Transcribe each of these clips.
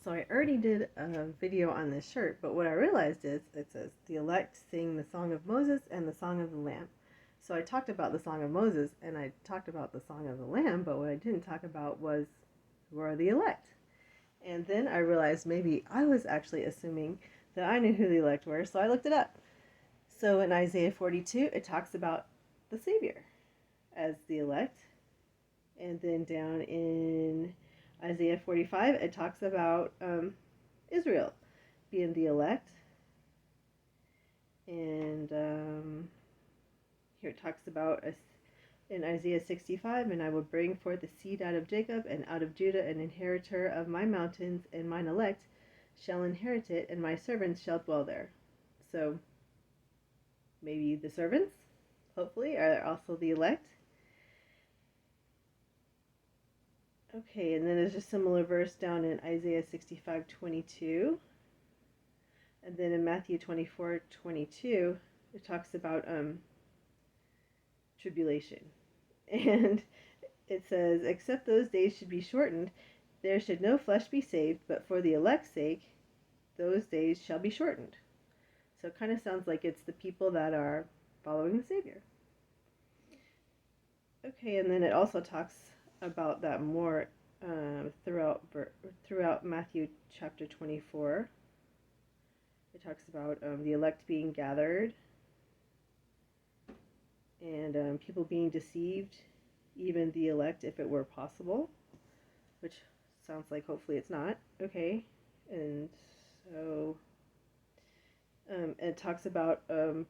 So I already did a video on this shirt, but what I realized is it says the elect sing the Song of Moses and the Song of the Lamb. So I talked about the Song of Moses and I talked about the Song of the Lamb, but what I didn't talk about was who are the elect. And then I realized maybe I was actually assuming that I knew who the elect were, so I looked it up. So in Isaiah 42, it talks about the Savior as the elect. And then down in Isaiah 45, it talks about Israel being the elect. And here it talks about in Isaiah 65, and I will bring forth a seed out of Jacob and out of Judah, an inheritor of my mountains, and mine elect shall inherit it, and my servants shall dwell there. So maybe the servants, hopefully, are also the elect. Okay, and then there's a similar verse down in Isaiah 65:22. And then in Matthew 24:22, it talks about tribulation. And it says, except those days should be shortened, there should no flesh be saved, but for the elect's sake, those days shall be shortened. So it kind of sounds like it's the people that are following the Savior. Okay, and then it also talks about that more throughout Matthew chapter 24. It talks about the elect being gathered and people being deceived, even the elect if it were possible, which sounds like hopefully it's not. Okay, and so it talks about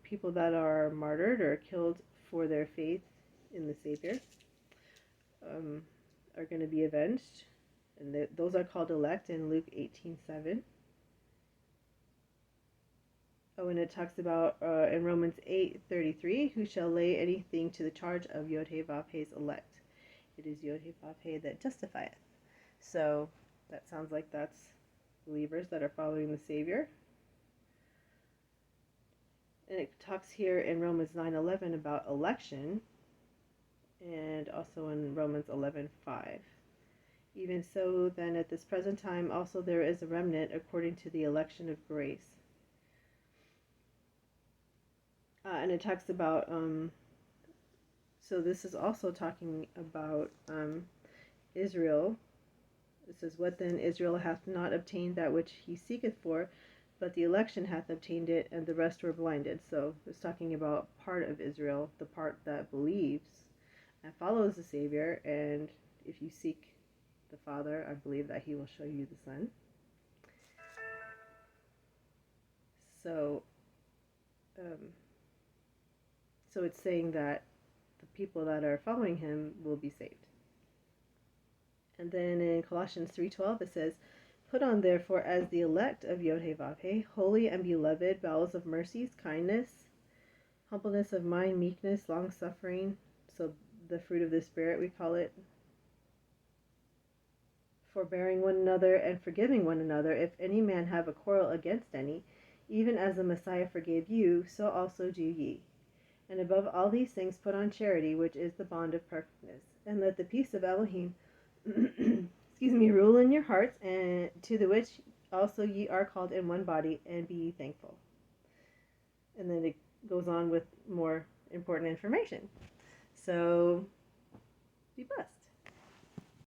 people that are martyred or killed for their faith in the Savior are going to be avenged, and those are called elect in Luke 18:7. Oh, and it talks about in Romans 8:33, who shall lay anything to the charge of Yod-Heh-Vav-Heh's elect? It is Yod-Heh-Vav-Heh that justifieth. So that sounds like that's believers that are following the Savior. And it talks here in Romans 9:11 about election, and also in Romans 11:5. Even so, then at this present time also there is a remnant according to the election of grace. And it talks about, so this is also talking about Israel. It says, what then? Israel hath not obtained that which he seeketh for, but the election hath obtained it, and the rest were blinded. So it's talking about part of Israel, the part that believes and follows the Savior, and if you seek the Father, I believe that he will show you the Son. So it's saying that the people that are following him will be saved. And then in Colossians 3:12 it says, put on therefore as the elect of Yod-Heh-Vav-Heh, holy and beloved, bowels of mercies, kindness, humbleness of mind, meekness, long-suffering, so the fruit of the Spirit we call it, forbearing one another and forgiving one another, if any man have a quarrel against any, even as the Messiah forgave you, so also do ye. And above all these things put on charity, which is the bond of perfectness. And let the peace of Elohim rule in your hearts, and to the which also ye are called in one body, and be ye thankful. And then it goes on with more important information. So, be blessed.